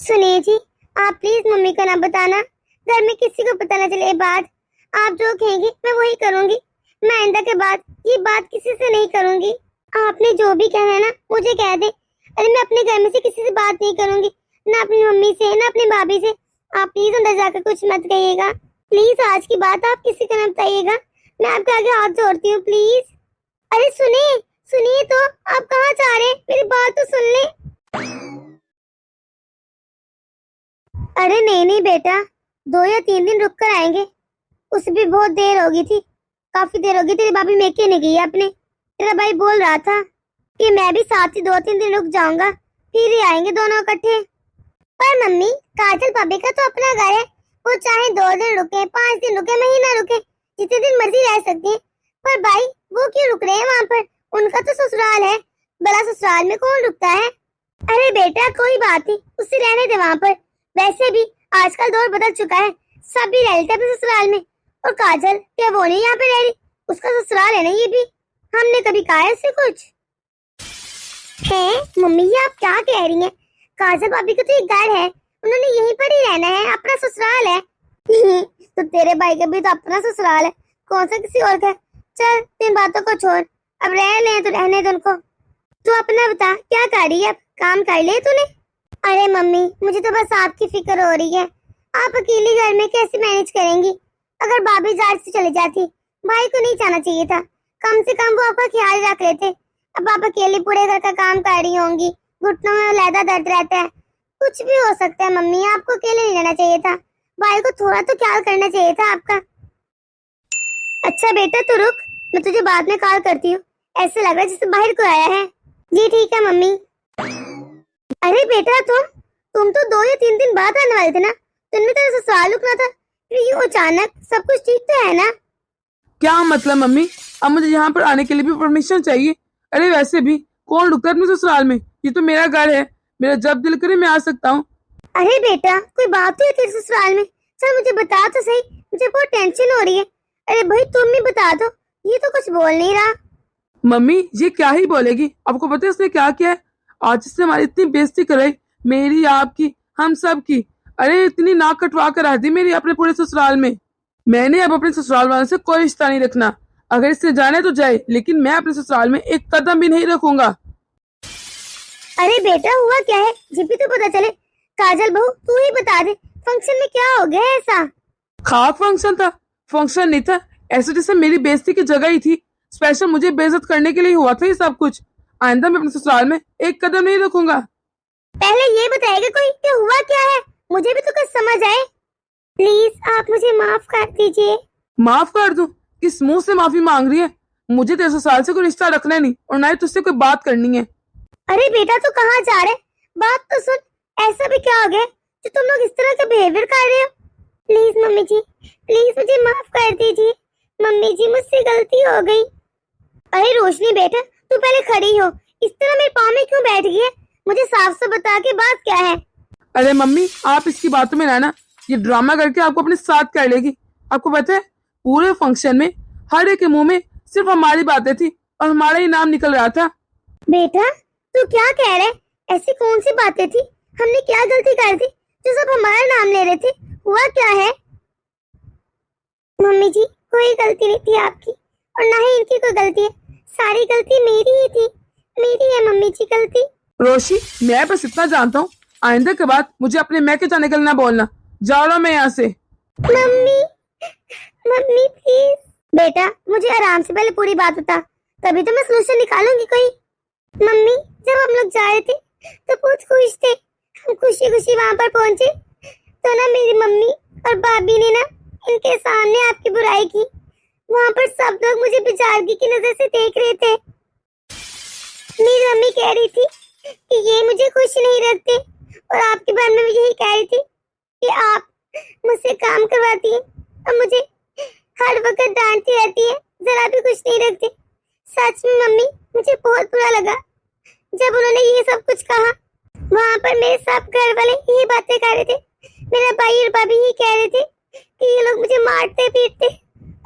सुनिए जी, आप please mummy को ना बताना, घर में किसी को पता ना चले ये बात। आप जो कहेंगी मैं वही करूंगी। मैं आइंदा के बाद ये बात किसी से नहीं करूंगी। आपने जो भी कहना है ना मुझे कह दे। अरे मैं अपने घर में से किसी से बात नहीं करूंगी, ना अपनी मम्मी से ना अपनी भाभी से। आप प्लीज अंदर जाकर कुछ मत कहिएगा। प्लीज आज की बात आप किसी को ना बताइएगा। मैं आपके आगे हाथ जोड़ती हूँ प्लीज। अरे सुनिए सुनिए तो, आप कहाँ जा रहे हैं? मेरी बात तो सुन ले। अरे नहीं नहीं बेटा, 2 या 3 दिन रुक कर आएंगे। उसे भी बहुत देर हो गई थी, काफी देर हो गई। तेरी भाभी मेके नहीं गई अपने। तेरा भाई बोल रहा था कि मैं भी साथ ही 2-3 दिन रुक जाऊंगा, फिर ही आएंगे दोनों इकट्ठे। पर मम्मी, काजल भाभी का तो अपना घर है। वो चाहे 2 दिन रुके, 5 दिन रुके, महीना रुके, जितने दिन मर्जी रह सकती है। पर भाई वो क्यों रुक रहे हैं वहाँ पर? उनका तो ससुराल है, बड़ा ससुराल में कौन रुकता है? अरे बेटा कोई बात नहीं, उससे रहने दे वहाँ पर। वैसे भी आजकल दौर बदल चुका है, सभी रह लेते अपने ससुराल में। और काजल क्या वो नहीं यहाँ पे रह रही? उसका ससुराल है ना ये भी। हमने कभी कहा है उससे कुछ? है मम्मी, ये आप क्या कह रही हैं? काजल भाभी का तो एक घर है, उन्होंने यहीं पर ही रहना है, अपना ससुराल है। तो तेरे भाई का भी तो अपना ससुराल है, कौन सा किसी और का? चल इन बातों को छोड़, अब रह ले तो रहने दे उनको। तू अपना बता, क्या कर रही है? अब काम कर ले तूने? अरे मम्मी, मुझे तो बस आपकी फिक्र हो रही है। आप अकेले घर में कैसे मैनेज करेंगी? अगर भाभी जहाज से चली जाती, भाई को नहीं जाना चाहिए था। कम से कम वो आपका ख्याल रख लेते। अब आप अकेले पूरे घर का काम कर रही होंगी, घुटनों में लैदा दर्द रहता है, कुछ भी हो सकता है। मम्मी आपको अकेले नहीं रहना चाहिए था, भाई को थोड़ा तो ख्याल करना चाहिए था आपका। अच्छा बेटा तू रुक, मैं तुझे बाद में कॉल करती हूँ। ऐसे लग रहा है जैसे बाहर को आया है। जी ठीक है मम्मी। अरे बेटा तुम तो 2 या 3 दिन बाद आने वाले थे ना? तुमने तेरा ससुराल रुकना था, फिर यूं अचानक। सब कुछ ठीक तो है ना? क्या मतलब मम्मी, अब मुझे यहाँ पर आने के लिए भी परमिशन चाहिए? अरे वैसे भी कौन रुकता है अपने ससुराल में? ये तो मेरा घर है, मेरा जब दिल करे मैं आ सकता हूँ। अरे बेटा कोई बात तो है तेरे ससुराल में? चल मुझे बता तो सही, मुझे बहुत टेंशन हो रही है। अरे भाई तुम ही बता दो, ये तो कुछ बोल नहीं रहा। मम्मी ये क्या ही बोलेगी? आपको पता है उसने क्या किया है? आज से हमारी इतनी बेइज्जती कराई, मेरी, आपकी, हम सब की। अरे इतनी नाक कटवा कर रख दी मेरी अपने पूरे ससुराल में। मैंने अब अपने ससुराल वालों से कोई रिश्ता नहीं रखना। अगर इससे जाने तो जाए, लेकिन मैं अपने ससुराल में एक कदम भी नहीं रखूंगा। अरे बेटा हुआ क्या है, जब भी तो पता चले। काजल बहू तू ही बता दे, फंक्शन में क्या हो गया है ऐसा? खाक फंक्शन था? फंक्शन नहीं था, ऐसे जैसे मेरी बेइज्जती की जगह ही थी। स्पेशल मुझे बेइज्जत करने के लिए हुआ था ये सब कुछ। आइंदा मैं अपने ससुराल में एक कदम नहीं रखूंगा। पहले ये बताएगा कोई कि हुआ क्या है, मुझे भी तो कुछ समझ आए। प्लीज आप मुझे माफ कर दीजिए। माफ कर दूं? किस मुंह से माफी मांग रही है? मुझे तेरे ससुराल से कोई रिश्ता रखना नहीं, और ना ही तुझसे कोई बात करनी है। अरे बेटा तू कहाँ जा रहे? बात तो सुन, ऐसा भी क्या हो गया जो तुम लोग इस तरह का बिहेवियर कर रहे हो? प्लीज मम्मी जी, प्लीज मुझे माफ कर दीजिए। मम्मी जी मुझसे गलती हो गई। अरे रोशनी बेटा तू पहले खड़ी हो, इस तरह मेरे पाँव में क्यों बैठ गई है? मुझे साफ साफ बता के बात क्या है? अरे मम्मी आप इसकी बातों में रहना, ये ड्रामा करके आपको अपने साथ कर लेगी। आपको पता है पूरे फंक्शन में हर एक के मुंह में सिर्फ हमारी बातें थी और हमारा ही नाम निकल रहा था। बेटा तू क्या कह रहे? ऐसी कौन सी बातें थी? हमने क्या गलती कर दी जो सब हमारा नाम ले रहे थे? हुआ क्या है? मम्मी जी कोई गलती नहीं थी आपकी, और ना ही इनकी कोई गलती है। सारी गलती मेरी ही थी, मेरी है मम्मी जी गलती। रोशी मैं बस इतना जानता हूँ, आइंदा के बाद मुझे अपने मैके जाने के लिए ना बोलना। जा रहा मैं यहाँ से। Mummy, mummy please. बेटा मुझे आराम से पहले पूरी बात बता, तभी तो मैं सोल्यूशन निकालूंगी कोई। मम्मी जब हम लोग जा रहे थे तो बहुत खुश थे। हम खुशी खुशी वहाँ पर पहुँचे तो ना मेरी मम्मी और भाभी ने ना इनके सामने आपकी बुराई की। वहाँ पर सब लोग मुझे बेचारगी की नजर से देख रहे थे। मेरी मम्मी कह रही थी कि ये मुझे खुश नहीं रखते, और आपके बारे में भी यही कह रही थी कि आप मुझसे काम करवाती है और मुझे हर वक्त डांटती रहती है, जरा भी खुश नहीं रखती। सच में मम्मी मुझे बहुत बुरा लगा जब उन्होंने ये सब कुछ कहा। वहाँ पर मेरे सब घर वाले यही बातें कर रहे थे। मेरा भाई और भाभी ही कह रहे थे कि ये लोग मुझे मारते पीटते,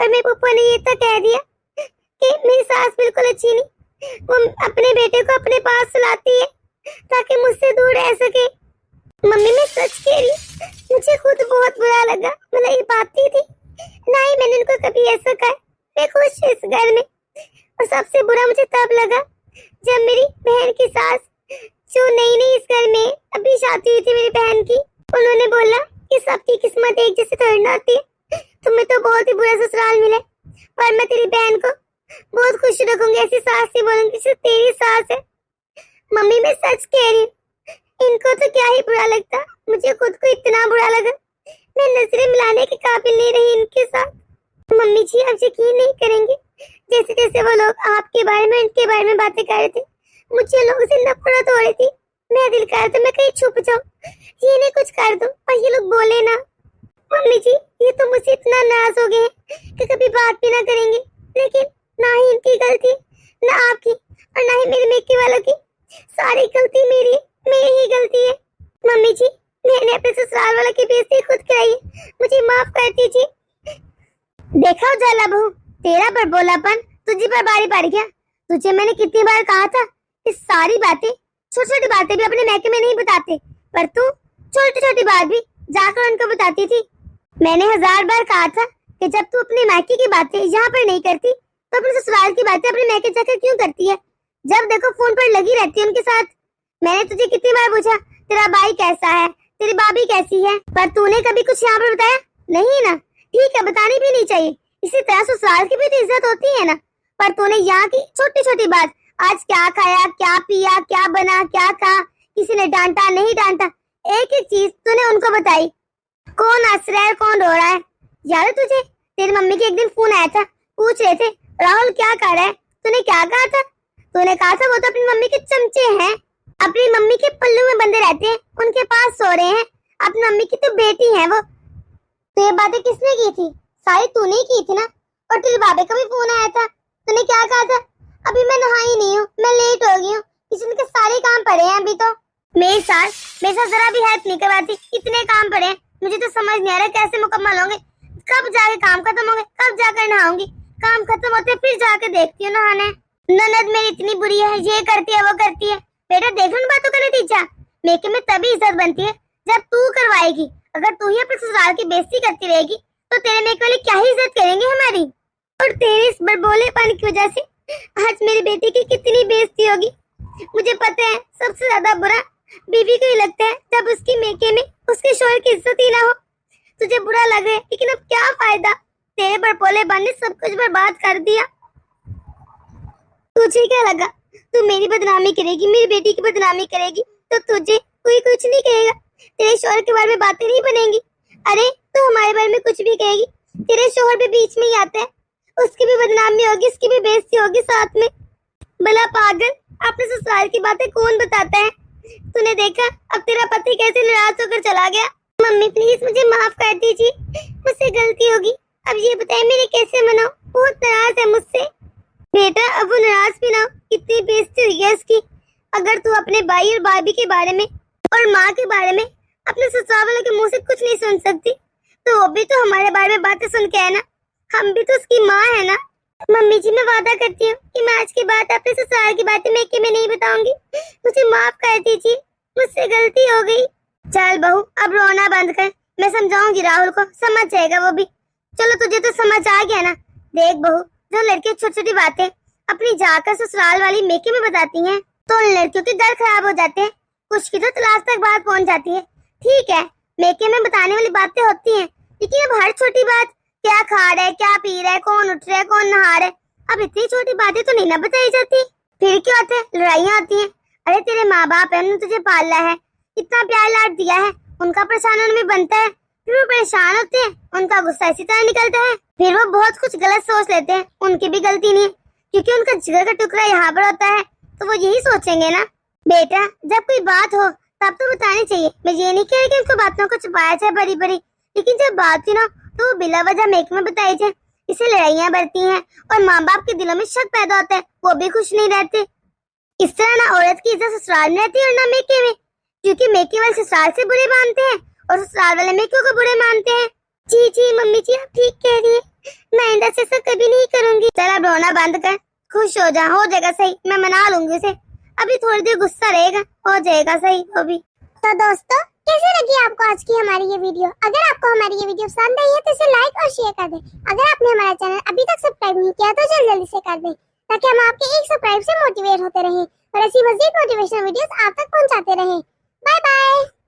और मेरे पापा ने ये तक कह दिया कि मेरी सास बिल्कुल अच्छी नहीं, वो अपने बेटे को अपने पास सुलाती है ताकि मुझसे दूर रह सके। मम्मी मैं सच कह रही हूँ, मुझे खुद बहुत बुरा लगा। मतलब ये बात नहीं थी, ना ही मैंने उनको कभी ऐसा कहा। मैं खुश हूँ इस घर में। और सबसे बुरा मुझे तब लगा जब मेरी बहन की सास, जो नई नई इस घर में अभी शादी हुई थी मेरी बहन की, उन्होंने बोला कि सबकी किस्मत एक जैसी थोड़ी ना होती है, तुम्हें तो बहुत ही बुरा ससुराल मिला, पर मैं तेरी बहन को बहुत खुश रखूंगी, ऐसी सास से बोलूंगी जो तेरी सास है। मम्मी मैं सच कह रही हूँ, इनको तो क्या ही बुरा लगता, मुझे खुद को इतना बुरा लगा। मैं नजरें मिलाने के काबिल नहीं रही इनके साथ। मम्मी जी आप यकीन नहीं करेंगे, जैसे जैसे वो लोग आपके बारे में, इनके बारे में बातें कर रहे थे, मुझे लोगों से नफरत हो रही थी। मैं दिल कर रहा था मैं कहीं छुप जाऊं, ये नहीं कुछ कर दूं और ये लोग बोले ना। मम्मी जी ये तो मुझसे इतना नाराज हो गए हैं कि कभी बात भी ना करेंगे, लेकिन ना ही इनकी गलती, ना आपकी और ना ही मेरे मेके वालों की। सारी गलती मेरी ही गलती है। मम्मी जी मैंने अपने ससुराल वालों की बेइज्जती खुद कराई है, मुझे माफ कर दीजिए। देखा उजाला बहू, तेरा पर बोलापन तुझे पर बारी पड़ गया। तुझे मैंने कितनी बार कहा था कि सारी बातें, छोटी छोटी बातें भी अपने मैके में नहीं बताते, पर तू छोटी छोटी बात भी जाकर उनको बताती थी। मैंने 1000 बार कहा था कि जब तू अपने मैके की बातें यहाँ पर नहीं करती तो अपने ससुराल की बातें अपने मैके जाकर क्यों करती है? जब देखो फोन पर लगी रहती है उनके साथ। मैंने तुझे कितनी बार पूछा तेरा भाई कैसा है, तेरी भाभी कैसी है, पर तूने कभी कुछ यहाँ पर बताया नहीं ना। ठीक है बतानी भी नहीं चाहिए, इसी तरह ससुराल की भी तो इज्जत होती है ना। पर तूने यहाँ की छोटी छोटी बात, आज क्या खाया, क्या पिया, क्या बना, क्या कहा, किसी ने डांटा नहीं डांटा, एक एक चीज तूने उनको बताई। कौन हंस रहा है, कौन रो रहा है, याद है तुझे? तेरी मम्मी के एक दिन फोन आया था, पूछ रहे थे राहुल क्या कर रहा है, तूने क्या कहा था? तूने कहा था वो तो अपनी मम्मी के चमचे हैं, अपनी मम्मी के पल्लू में बंधे रहते हैं, उनके पास सो रहे हैं, अपनी मम्मी की तो बेटी है वो। तो ये बातें किसने की थी? सारी तूने ही की थी ना। और तेरे बाबे का भी फोन आया था, तूने क्या कहा था? अभी मैं नहाई नहीं हूँ, मैं लेट हो गई हूँ, किचन के सारे काम पड़े हैं अभी तो। मेरे साथ जरा भी हेल्प नहीं करवाती, इतने काम पड़े हैं, मुझे तो समझ नहीं आ रहा कैसे मुकम्मल होंगे, कब जाके काम खत्म होंगे, कब जाकर नहाऊंगी। काम खत्म होते फिर जाके देखती हूँ नहाने। ननद मेरी इतनी बुरी है, ये करती है वो करती है। बेटा देख उन बातों का नतीजा, मेके में तभी इज्जत बनती है जब तू करवाएगी। अगर तू ही अपने ससुराल की बेइज्जती करती रहेगी तो तेरे मेके वाले क्या ही इज्जत करेंगे हमारी। और तेरे इस बड़बोलेपन की वजह से आज मेरी बेटी की कितनी बेइज्जती होगी। मुझे पता है सबसे ज्यादा बुरा बीवी को ही लगता है जब उसकी मेके में उसके शोहर की इज्जत ही ना हो। तुझे बुरा लग रहा है लेकिन अब क्या फायदा, तेरे बड़बोलेपन ने सब कुछ बर्बाद कर दिया। तुझे क्या लगा तू मेरी बदनामी करेगी, मेरी बेटी की बदनामी करेगी तो तुझे कोई कुछ नहीं कहेगा, तेरे शोहर के बारे में बातें नहीं बनेंगी। अरे तो हमारे बारे में कुछ भी कहेगी, तेरे शोहर भी बीच में ही आता है, उसकी भी बदनामी होगी, उसकी भी बेइज्जती होगी साथ में। भला पागल, अपने ससुराल की बातें कौन बताता है? तूने देखा अब तेरा पति कैसे नाराज होकर चला गया। मम्मी प्लीज मुझे माफ कर दीजिए, मुझसे गलती होगी। अब ये बताए मेरे कैसे मनाऊं, बहुत नाराज है मुझसे। बेटा अब वो नाराज भी ना, कितनी बेइज्जती हुई है उसकी। अगर तू अपने भाई और भाभी के बारे में और माँ के बारे में अपने ससुराल वालों के मुंह से कुछ नहीं सुन सकती तो वो भी तो हमारे बारे में बातें सुन के है ना, हम भी तो उसकी माँ है ना। मम्मी जी मैं वादा करती हूँ कि मैं आज के बाद अपने ससुराल की बातें मेके में नहीं बताऊंगी, मुझे माफ कर दीजिए, मुझसे गलती हो गई। चल बहू अब रोना बंद कर, मैं समझाऊंगी राहुल को, समझ जाएगा वो भी। चलो तुझे तो समझ आ गया ना। देख बहू, जो लड़के छोटी छोटी बातें अपनी जाकर ससुराल वाली मेके में बताती हैं तो उन लड़कियों के घर खराब हो जाते हैं, कुछ की तो तलाश तक बात पहुंच जाती है। ठीक है मेके में बताने वाली बातें होती हैं, लेकिन अब हर छोटी बात, क्या खा रहा है, क्या पी रहा है, कौन उठ रहा है, कौन नहा रहा है, अब इतनी छोटी बातें तो नहीं ना बताई जाती। फिर क्या होता है, लड़ाइयाँ होती हैं। अरे तेरे माँ बाप है, उन्होंने तुझे पाला है, इतना प्यार लाड दिया है, उनका परेशान उनमें बनता है, फिर वो परेशान होते हैं, उनका गुस्सा इसी तरह निकलता है, फिर वो बहुत कुछ गलत सोच लेते हैं। उनकी भी गलती नहीं है क्योंकि उनका जिगर का टुकड़ा यहाँ पर होता है, तो वो यही सोचेंगे ना। बेटा जब कोई बात हो तब तो बतानी चाहिए, मैं ये नहीं कह रही कि उनको बातों को छुपाया जाए बड़ी बड़ी, लेकिन जब बात हुई ना तो वो बिला वजह मेक में बताई जाए, इससे लड़ाइयाँ बढ़ती हैं और माँ बाप के दिलों में शक पैदा होता है, वो भी खुश नहीं रहते। इस तरह ना औरत की इज्जत ससुराल में रहती है और ना मेके में, क्योंकि मेके वाले ससुराल से बुरे मानते हैं और ससुराल वाले मेके को बुरे मानते हैं। जी जी मम्मी जी आप ठीक कह रही है, मैं आइंदा से ऐसा कभी नहीं करूंगी। चल अब रोना बंद कर, खुश हो जा, हो जाएगा सही, मैं मना लूंगी उसे, अभी थोड़ी देर गुस्सा रहेगा, हो जाएगा सही वो भी। तो दोस्तों कैसी लगी आपको आज की हमारी ये वीडियो। अगर आपको हमारी ये वीडियो पसंद आई है तो इसे लाइक और शेयर कर दें। अगर आपने हमारा चैनल अभी तक सब्सक्राइब नहीं किया तो जल्दी जल्दी से कर दें, ताकि हम आपके एक सब्सक्राइब से मोटिवेट होते रहें और ऐसी मजीद मोटिवेशनल वीडियोस आप तक पहुंचाते रहें। Bye bye.